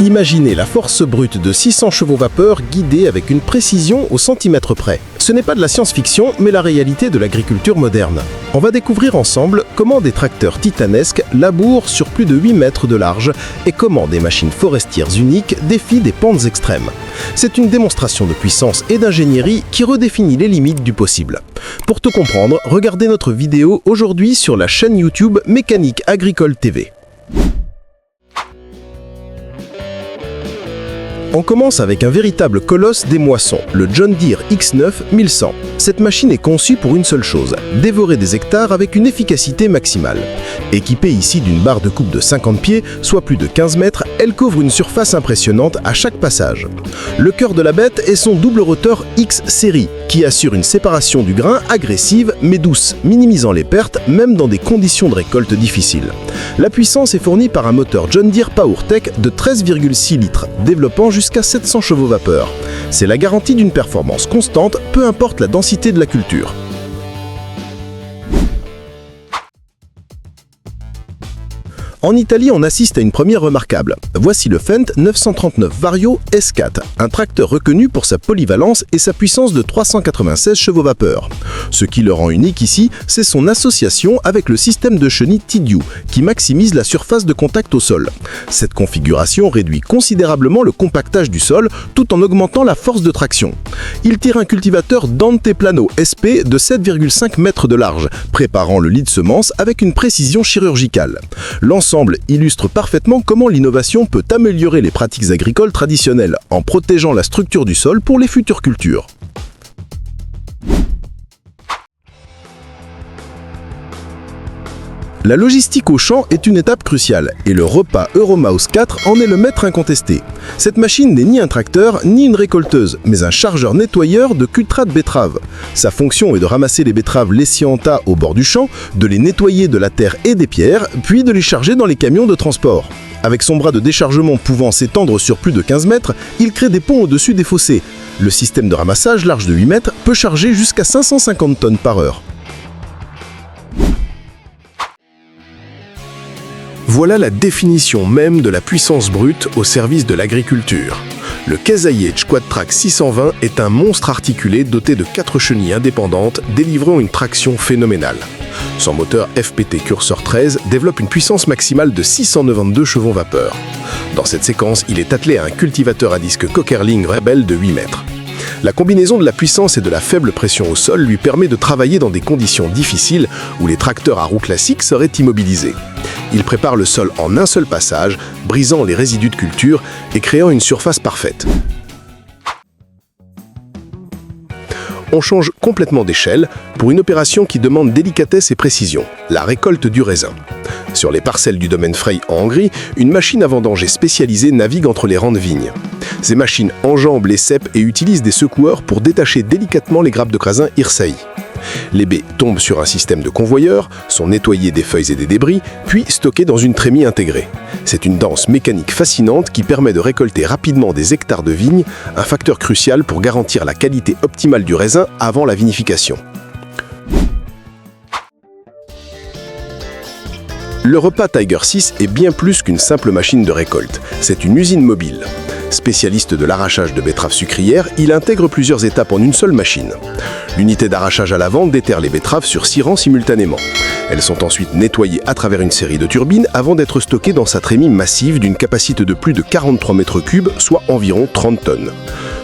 Imaginez la force brute de 600 chevaux vapeur guidée avec une précision au centimètre près. Ce n'est pas de la science-fiction, mais la réalité de l'agriculture moderne. On va découvrir ensemble comment des tracteurs titanesques labourent sur plus de 8 mètres de large et comment des machines forestières uniques défient des pentes extrêmes. C'est une démonstration de puissance et d'ingénierie qui redéfinit les limites du possible. Pour tout comprendre, regardez notre vidéo aujourd'hui sur la chaîne YouTube Mécanique Agricole TV. On commence avec un véritable colosse des moissons, le John Deere X9 1100. Cette machine est conçue pour une seule chose, dévorer des hectares avec une efficacité maximale. Équipée ici d'une barre de coupe de 50 pieds, soit plus de 15 mètres, elle couvre une surface impressionnante à chaque passage. Le cœur de la bête est son double rotor X-Series, qui assure une séparation du grain agressive mais douce, minimisant les pertes même dans des conditions de récolte difficiles. La puissance est fournie par un moteur John Deere PowerTech de 13,6 litres, développant jusqu'à 700 chevaux vapeur. C'est la garantie d'une performance constante, peu importe la densité de la culture. En Italie, on assiste à une première remarquable. Voici le Fendt 939 Vario S4, un tracteur reconnu pour sa polyvalence et sa puissance de 396 chevaux vapeur. Ce qui le rend unique ici, c'est son association avec le système de chenille Tidiou, qui maximise la surface de contact au sol. Cette configuration réduit considérablement le compactage du sol, tout en augmentant la force de traction. Il tire un cultivateur Dante Plano SP de 7,5 mètres de large, préparant le lit de semences avec une précision chirurgicale. L'ensemble illustre parfaitement comment l'innovation peut améliorer les pratiques agricoles traditionnelles en protégeant la structure du sol pour les futures cultures. La logistique au champ est une étape cruciale et le repas Euromouse 4 en est le maître incontesté. Cette machine n'est ni un tracteur ni une récolteuse, mais un chargeur nettoyeur de cultra de betteraves. Sa fonction est de ramasser les betteraves laissées en tas au bord du champ, de les nettoyer de la terre et des pierres, puis de les charger dans les camions de transport. Avec son bras de déchargement pouvant s'étendre sur plus de 15 mètres, il crée des ponts au-dessus des fossés. Le système de ramassage large de 8 mètres peut charger jusqu'à 550 tonnes par heure. Voilà la définition même de la puissance brute au service de l'agriculture. Le Case IH Quad-Track 620 est un monstre articulé doté de 4 chenilles indépendantes délivrant une traction phénoménale. Son moteur FPT Cursor 13 développe une puissance maximale de 692 chevaux vapeur. Dans cette séquence, il est attelé à un cultivateur à disque Cokerling Rebel de 8 mètres. La combinaison de la puissance et de la faible pression au sol lui permet de travailler dans des conditions difficiles où les tracteurs à roues classiques seraient immobilisés. Il prépare le sol en un seul passage, brisant les résidus de culture et créant une surface parfaite. On change complètement d'échelle pour une opération qui demande délicatesse et précision, la récolte du raisin. Sur les parcelles du domaine Frey en Hongrie, une machine à vendanger spécialisée navigue entre les rangs de vignes. Ces machines enjambent les ceps et utilisent des secoueurs pour détacher délicatement les grappes de crasins Irsaï. Les baies tombent sur un système de convoyeurs, sont nettoyées des feuilles et des débris, puis stockées dans une trémie intégrée. C'est une danse mécanique fascinante qui permet de récolter rapidement des hectares de vignes, un facteur crucial pour garantir la qualité optimale du raisin avant la vinification. Le repas Tiger 6 est bien plus qu'une simple machine de récolte. C'est une usine mobile. Spécialiste de l'arrachage de betteraves sucrières, il intègre plusieurs étapes en une seule machine. L'unité d'arrachage à l'avant déterre les betteraves sur 6 rangs simultanément. Elles sont ensuite nettoyées à travers une série de turbines avant d'être stockées dans sa trémie massive d'une capacité de plus de 43 mètres cubes, soit environ 30 tonnes.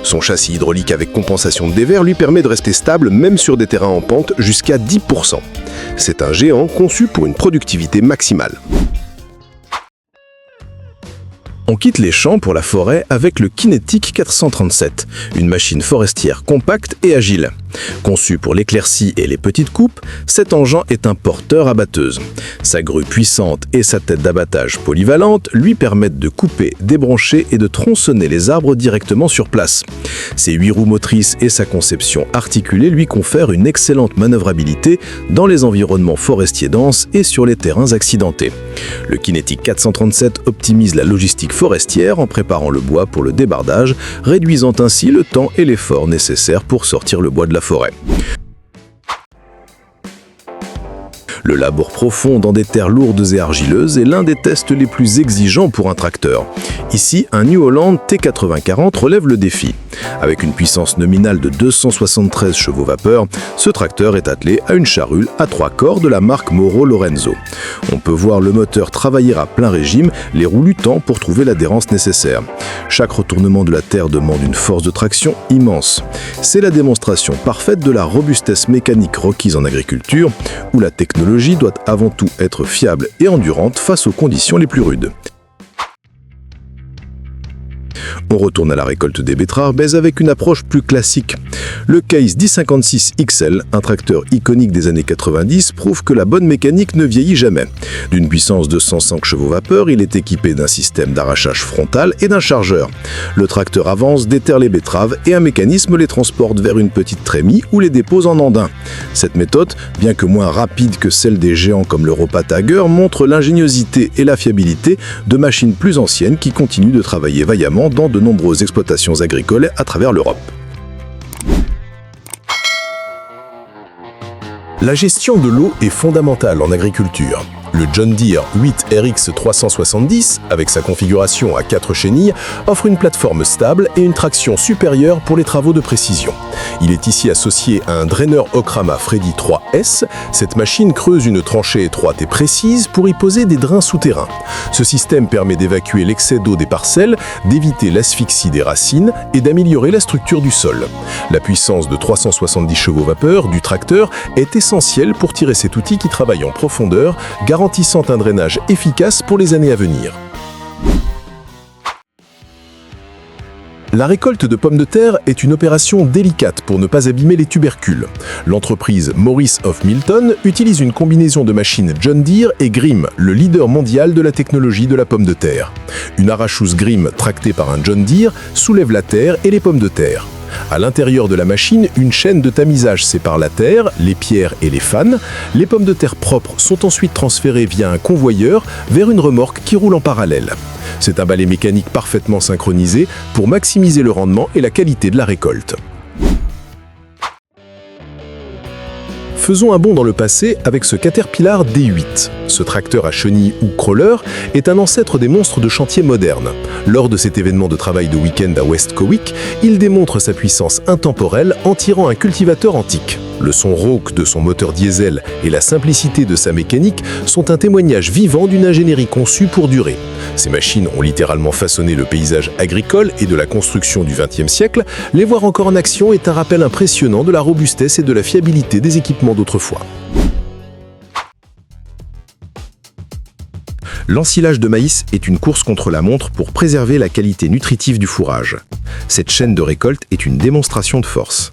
Son châssis hydraulique avec compensation de dévers lui permet de rester stable même sur des terrains en pente jusqu'à 10%. C'est un géant conçu pour une productivité maximale. On quitte les champs pour la forêt avec le Kinetic 437, une machine forestière compacte et agile. Conçu pour l'éclaircie et les petites coupes, cet engin est un porteur à batteuse. Sa grue puissante et sa tête d'abattage polyvalente lui permettent de couper, débrancher et de tronçonner les arbres directement sur place. Ses 8 roues motrices et sa conception articulée lui confèrent une excellente manœuvrabilité dans les environnements forestiers denses et sur les terrains accidentés. Le Kinetic 437 optimise la logistique forestière en préparant le bois pour le débardage, réduisant ainsi le temps et l'effort nécessaires pour sortir le bois de la forêt. Le labour profond dans des terres lourdes et argileuses est l'un des tests les plus exigeants pour un tracteur. Ici, un New Holland T8040 relève le défi. Avec une puissance nominale de 273 chevaux vapeur, ce tracteur est attelé à une charrue à 3 corps de la marque Moro Lorenzo. On peut voir le moteur travailler à plein régime, les roues luttant pour trouver l'adhérence nécessaire. Chaque retournement de la terre demande une force de traction immense. C'est la démonstration parfaite de la robustesse mécanique requise en agriculture, où la technologie doit avant tout être fiable et endurante face aux conditions les plus rudes. On retourne à la récolte des betteraves, mais avec une approche plus classique. Le Case 1056 XL, un tracteur iconique des années 90, prouve que la bonne mécanique ne vieillit jamais. D'une puissance de 105 chevaux vapeur, il est équipé d'un système d'arrachage frontal et d'un chargeur. Le tracteur avance, déterre les betteraves et un mécanisme les transporte vers une petite trémie ou les dépose en andin. Cette méthode, bien que moins rapide que celle des géants comme l'Europa Tiger, montre l'ingéniosité et la fiabilité de machines plus anciennes qui continuent de travailler vaillamment dans de nombreuses exploitations agricoles à travers l'Europe. La gestion de l'eau est fondamentale en agriculture. Le John Deere 8 RX 370, avec sa configuration à 4 chenilles, offre une plateforme stable et une traction supérieure pour les travaux de précision. Il est ici associé à un draineur Okrama Freddy 3S. Cette machine creuse une tranchée étroite et précise pour y poser des drains souterrains. Ce système permet d'évacuer l'excès d'eau des parcelles, d'éviter l'asphyxie des racines et d'améliorer la structure du sol. La puissance de 370 chevaux vapeur du tracteur est essentielle pour tirer cet outil qui travaille en profondeur, garantissant un drainage efficace pour les années à venir. La récolte de pommes de terre est une opération délicate pour ne pas abîmer les tubercules. L'entreprise Morris of Milton utilise une combinaison de machines John Deere et Grimm, le leader mondial de la technologie de la pomme de terre. Une arrachousse Grimm tractée par un John Deere soulève la terre et les pommes de terre. À l'intérieur de la machine, une chaîne de tamisage sépare la terre, les pierres et les fans. Les pommes de terre propres sont ensuite transférées via un convoyeur vers une remorque qui roule en parallèle. C'est un balai mécanique parfaitement synchronisé pour maximiser le rendement et la qualité de la récolte. Faisons un bond dans le passé avec ce Caterpillar D8. Ce tracteur à chenilles ou crawler est un ancêtre des monstres de chantier modernes. Lors de cet événement de travail de week-end à West Cowick, il démontre sa puissance intemporelle en tirant un cultivateur antique. Le son rauque de son moteur diesel et la simplicité de sa mécanique sont un témoignage vivant d'une ingénierie conçue pour durer. Ces machines ont littéralement façonné le paysage agricole et de la construction du XXe siècle. Les voir encore en action est un rappel impressionnant de la robustesse et de la fiabilité des équipements d'autrefois. L'ensilage de maïs est une course contre la montre pour préserver la qualité nutritive du fourrage. Cette chaîne de récolte est une démonstration de force.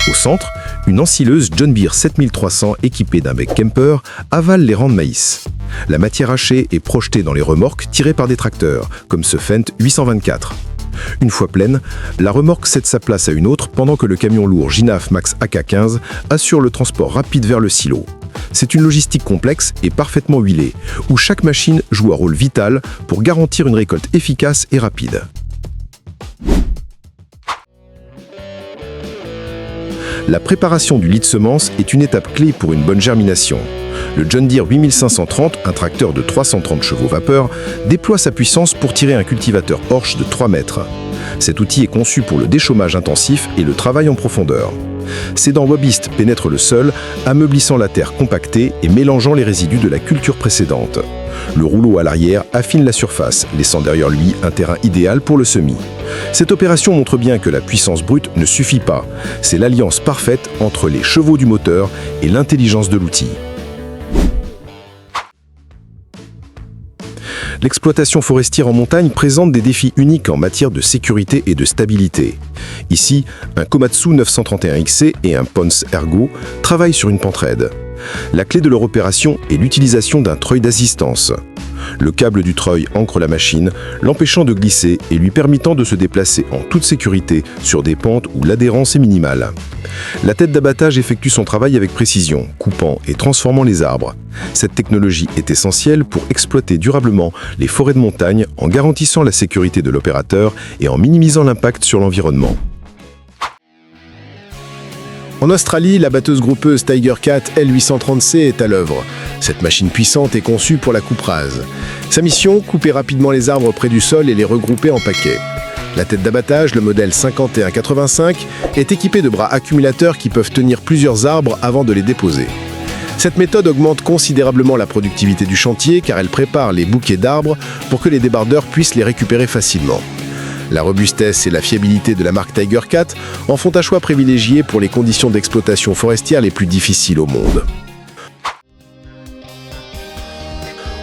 Au centre, une ensileuse John Deere 7300 équipée d'un bec Kemper avale les rangs de maïs. La matière hachée est projetée dans les remorques tirées par des tracteurs, comme ce Fendt 824. Une fois pleine, la remorque cède sa place à une autre pendant que le camion lourd Ginaf Max AK15 assure le transport rapide vers le silo. C'est une logistique complexe et parfaitement huilée, où chaque machine joue un rôle vital pour garantir une récolte efficace et rapide. La préparation du lit de semences est une étape clé pour une bonne germination. Le John Deere 8530, un tracteur de 330 chevaux vapeur, déploie sa puissance pour tirer un cultivateur Horsch de 3 mètres. Cet outil est conçu pour le déchômage intensif et le travail en profondeur. Ses dents wobistes pénètrent le sol, ameublissant la terre compactée et mélangeant les résidus de la culture précédente. Le rouleau à l'arrière affine la surface, laissant derrière lui un terrain idéal pour le semis. Cette opération montre bien que la puissance brute ne suffit pas. C'est l'alliance parfaite entre les chevaux du moteur et l'intelligence de l'outil. L'exploitation forestière en montagne présente des défis uniques en matière de sécurité et de stabilité. Ici, un Komatsu 931 XC et un Pons Ergo travaillent sur une pente raide. La clé de leur opération est l'utilisation d'un treuil d'assistance. Le câble du treuil ancre la machine, l'empêchant de glisser et lui permettant de se déplacer en toute sécurité sur des pentes où l'adhérence est minimale. La tête d'abattage effectue son travail avec précision, coupant et transformant les arbres. Cette technologie est essentielle pour exploiter durablement les forêts de montagne en garantissant la sécurité de l'opérateur et en minimisant l'impact sur l'environnement. En Australie, la batteuse-groupeuse Tiger Cat L830C est à l'œuvre. Cette machine puissante est conçue pour la coupe rase. Sa mission, couper rapidement les arbres près du sol et les regrouper en paquets. La tête d'abattage, le modèle 5185, est équipée de bras accumulateurs qui peuvent tenir plusieurs arbres avant de les déposer. Cette méthode augmente considérablement la productivité du chantier car elle prépare les bouquets d'arbres pour que les débardeurs puissent les récupérer facilement. La robustesse et la fiabilité de la marque Tiger Cat en font un choix privilégié pour les conditions d'exploitation forestière les plus difficiles au monde.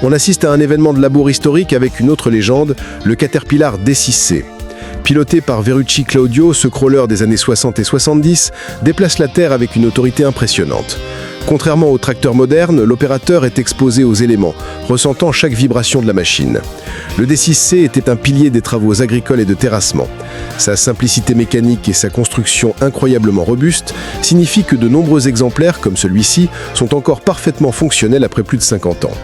On assiste à un événement de labour historique avec une autre légende, le Caterpillar D6C. Piloté par Ferruccio Claudio, ce crawler des années 60 et 70 déplace la Terre avec une autorité impressionnante. Contrairement aux tracteurs modernes, l'opérateur est exposé aux éléments, ressentant chaque vibration de la machine. Le D6C était un pilier des travaux agricoles et de terrassement. Sa simplicité mécanique et sa construction incroyablement robuste signifient que de nombreux exemplaires, comme celui-ci, sont encore parfaitement fonctionnels après plus de 50 ans.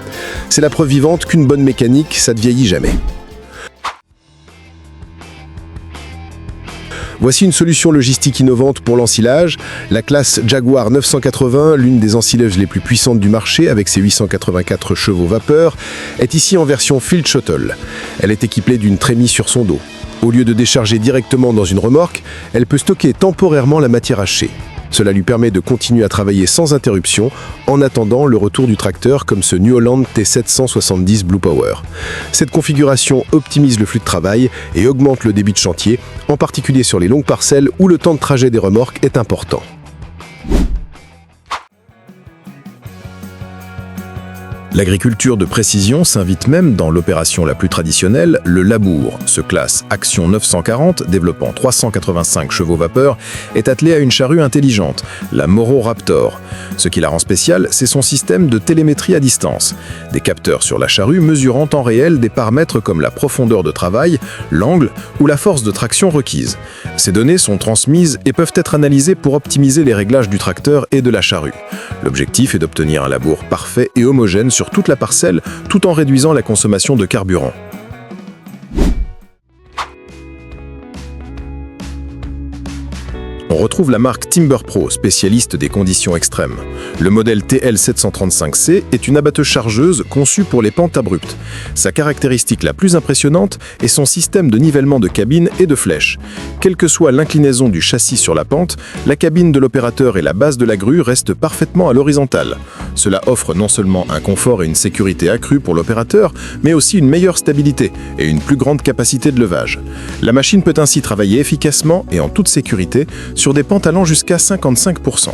C'est la preuve vivante qu'une bonne mécanique, ça ne vieillit jamais. Voici une solution logistique innovante pour l'ensilage. La classe Jaguar 980, l'une des ensileuses les plus puissantes du marché avec ses 884 chevaux vapeur, est ici en version Field Shuttle. Elle est équipée d'une trémie sur son dos. Au lieu de décharger directement dans une remorque, elle peut stocker temporairement la matière hachée. Cela lui permet de continuer à travailler sans interruption en attendant le retour du tracteur comme ce New Holland T770 Blue Power. Cette configuration optimise le flux de travail et augmente le débit de chantier, en particulier sur les longues parcelles où le temps de trajet des remorques est important. L'agriculture de précision s'invite même dans l'opération la plus traditionnelle, le labour. Ce classe Action 940, développant 385 chevaux vapeur, est attelé à une charrue intelligente, la Moro Raptor. Ce qui la rend spéciale, c'est son système de télémétrie à distance. Des capteurs sur la charrue mesurant en temps réel des paramètres comme la profondeur de travail, l'angle ou la force de traction requise. Ces données sont transmises et peuvent être analysées pour optimiser les réglages du tracteur et de la charrue. L'objectif est d'obtenir un labour parfait et homogène sur toute la parcelle, tout en réduisant la consommation de carburant. On retrouve la marque Timber Pro, spécialiste des conditions extrêmes. Le modèle TL735C est une abatteuse chargeuse conçue pour les pentes abruptes. Sa caractéristique la plus impressionnante est son système de nivellement de cabine et de flèche. Quelle que soit l'inclinaison du châssis sur la pente, la cabine de l'opérateur et la base de la grue restent parfaitement à l'horizontale. Cela offre non seulement un confort et une sécurité accrue pour l'opérateur, mais aussi une meilleure stabilité et une plus grande capacité de levage. La machine peut ainsi travailler efficacement et en toute sécurité sur des pentes allant jusqu'à 55%.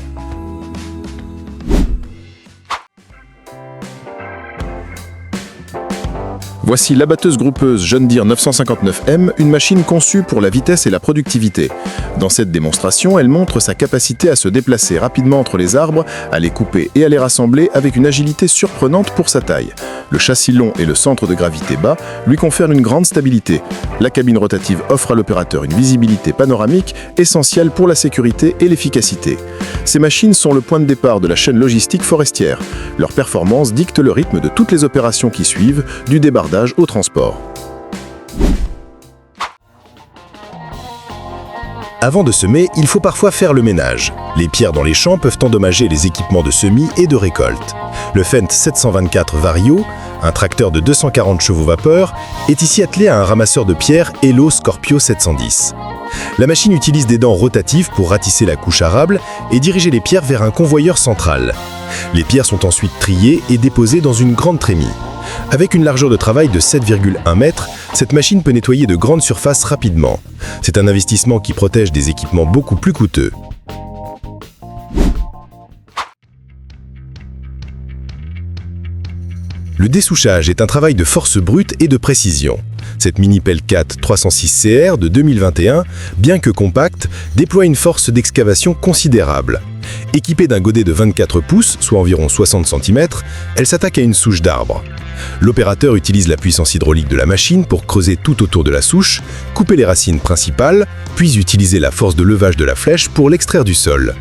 Voici l'abatteuse groupeuse John Deere 959M, une machine conçue pour la vitesse et la productivité. Dans cette démonstration, elle montre sa capacité à se déplacer rapidement entre les arbres, à les couper et à les rassembler avec une agilité surprenante pour sa taille. Le châssis long et le centre de gravité bas lui confèrent une grande stabilité. La cabine rotative offre à l'opérateur une visibilité panoramique essentielle pour la sécurité et l'efficacité. Ces machines sont le point de départ de la chaîne logistique forestière. Leur performance dicte le rythme de toutes les opérations qui suivent, du débardage au transport. Avant de semer, il faut parfois faire le ménage. Les pierres dans les champs peuvent endommager les équipements de semis et de récolte. Le Fendt 724 Vario, un tracteur de 240 chevaux vapeur, est ici attelé à un ramasseur de pierres Hello Scorpio 710. La machine utilise des dents rotatives pour ratisser la couche arable et diriger les pierres vers un convoyeur central. Les pierres sont ensuite triées et déposées dans une grande trémie. Avec une largeur de travail de 7,1 mètres, cette machine peut nettoyer de grandes surfaces rapidement. C'est un investissement qui protège des équipements beaucoup plus coûteux. Le dessouchage est un travail de force brute et de précision. Cette mini pelle 4 306 CR de 2021, bien que compacte, déploie une force d'excavation considérable. Équipée d'un godet de 24 pouces, soit environ 60 cm, elle s'attaque à une souche d'arbre. L'opérateur utilise la puissance hydraulique de la machine pour creuser tout autour de la souche, couper les racines principales, puis utiliser la force de levage de la flèche pour l'extraire du sol.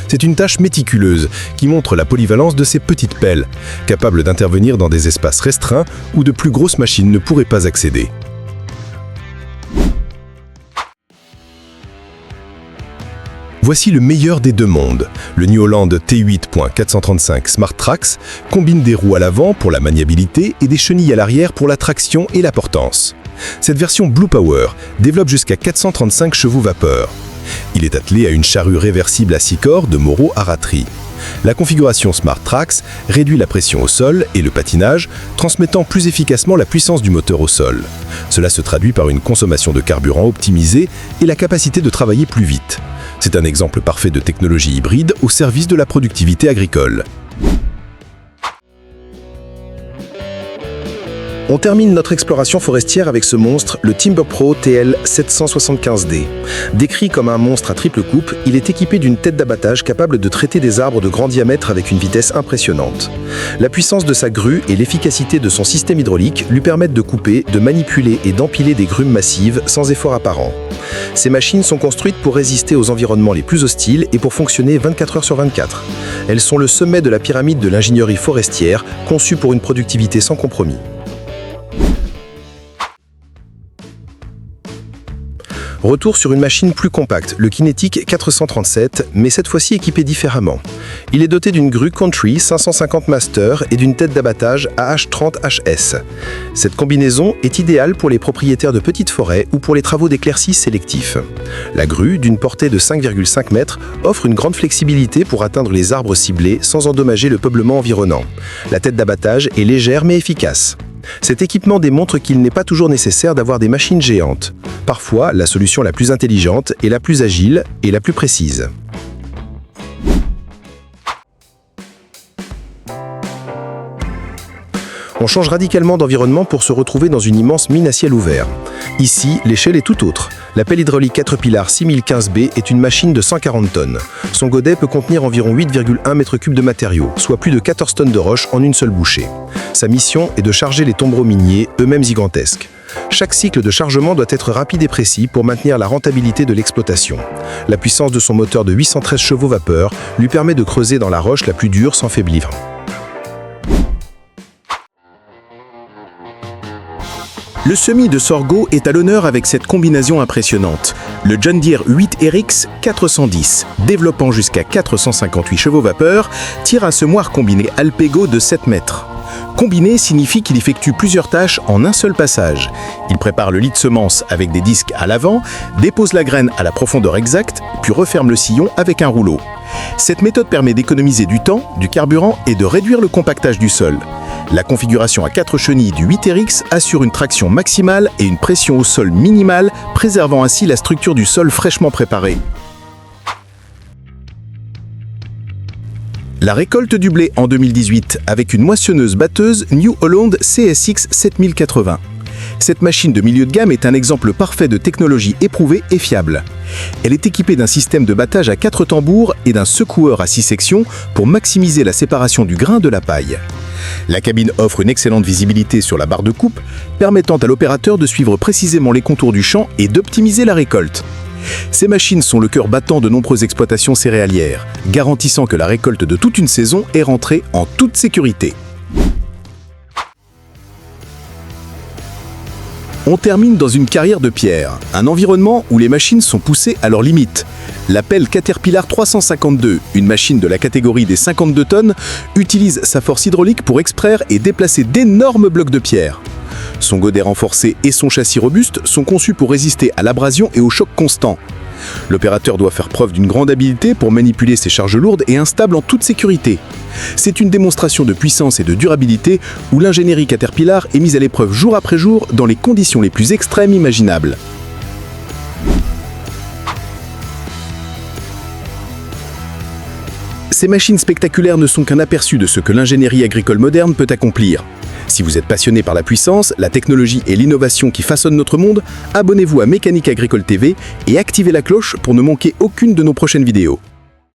C'est une tâche méticuleuse qui montre la polyvalence de ces petites pelles, capables d'intervenir dans des espaces restreints où de plus grosses machines ne pourraient pas accéder. Voici le meilleur des deux mondes. Le New Holland T8.435 Smart Trax combine des roues à l'avant pour la maniabilité et des chenilles à l'arrière pour la traction et la portance. Cette version Blue Power développe jusqu'à 435 chevaux vapeur. Il est attelé à une charrue réversible à 6 corps de Morrow Aratree. La configuration Smart Trax réduit la pression au sol et le patinage, transmettant plus efficacement la puissance du moteur au sol. Cela se traduit par une consommation de carburant optimisée et la capacité de travailler plus vite. C'est un exemple parfait de technologie hybride au service de la productivité agricole. On termine notre exploration forestière avec ce monstre, le Timber Pro TL 775D. Décrit comme un monstre à triple coupe, il est équipé d'une tête d'abattage capable de traiter des arbres de grand diamètre avec une vitesse impressionnante. La puissance de sa grue et l'efficacité de son système hydraulique lui permettent de couper, de manipuler et d'empiler des grumes massives sans effort apparent. Ces machines sont construites pour résister aux environnements les plus hostiles et pour fonctionner 24 heures sur 24. Elles sont le sommet de la pyramide de l'ingénierie forestière, conçue pour une productivité sans compromis. Retour sur une machine plus compacte, le Kinetic 437, mais cette fois-ci équipé différemment. Il est doté d'une grue Country 550 Master et d'une tête d'abattage AH30HS. Cette combinaison est idéale pour les propriétaires de petites forêts ou pour les travaux d'éclaircie sélectifs. La grue, d'une portée de 5,5 mètres, offre une grande flexibilité pour atteindre les arbres ciblés sans endommager le peuplement environnant. La tête d'abattage est légère mais efficace. Cet équipement démontre qu'il n'est pas toujours nécessaire d'avoir des machines géantes. Parfois, la solution la plus intelligente est la plus agile et la plus précise. On change radicalement d'environnement pour se retrouver dans une immense mine à ciel ouvert. Ici, l'échelle est tout autre. La pelle hydraulique Caterpillar 6015B est une machine de 140 tonnes. Son godet peut contenir environ 8,1 m3 de matériaux, soit plus de 14 tonnes de roche en une seule bouchée. Sa mission est de charger les tombereaux miniers, eux-mêmes gigantesques. Chaque cycle de chargement doit être rapide et précis pour maintenir la rentabilité de l'exploitation. La puissance de son moteur de 813 chevaux vapeur lui permet de creuser dans la roche la plus dure sans faiblir. Le semis de sorgho est à l'honneur avec cette combinaison impressionnante. Le John Deere 8RX 410, développant jusqu'à 458 chevaux vapeur, tire un semoir combiné Alpego de 7 mètres. Combiné signifie qu'il effectue plusieurs tâches en un seul passage. Il prépare le lit de semence avec des disques à l'avant, dépose la graine à la profondeur exacte, puis referme le sillon avec un rouleau. Cette méthode permet d'économiser du temps, du carburant et de réduire le compactage du sol. La configuration à 4 chenilles du 8RX assure une traction maximale et une pression au sol minimale, préservant ainsi la structure du sol fraîchement préparée. La récolte du blé en 2018 avec une moissonneuse-batteuse New Holland CSX 7080. Cette machine de milieu de gamme est un exemple parfait de technologie éprouvée et fiable. Elle est équipée d'un système de battage à 4 tambours et d'un secoueur à 6 sections pour maximiser la séparation du grain de la paille. La cabine offre une excellente visibilité sur la barre de coupe, permettant à l'opérateur de suivre précisément les contours du champ et d'optimiser la récolte. Ces machines sont le cœur battant de nombreuses exploitations céréalières, garantissant que la récolte de toute une saison est rentrée en toute sécurité. On termine dans une carrière de pierre, un environnement où les machines sont poussées à leurs limites. La pelle Caterpillar 352, une machine de la catégorie des 52 tonnes, utilise sa force hydraulique pour extraire et déplacer d'énormes blocs de pierre. Son godet renforcé et son châssis robuste sont conçus pour résister à l'abrasion et au choc constant. L'opérateur doit faire preuve d'une grande habileté pour manipuler ces charges lourdes et instables en toute sécurité. C'est une démonstration de puissance et de durabilité où l'ingénierie Caterpillar est mise à l'épreuve jour après jour dans les conditions les plus extrêmes imaginables. Ces machines spectaculaires ne sont qu'un aperçu de ce que l'ingénierie agricole moderne peut accomplir. Si vous êtes passionné par la puissance, la technologie et l'innovation qui façonnent notre monde, abonnez-vous à Mécanique Agricole TV et activez la cloche pour ne manquer aucune de nos prochaines vidéos.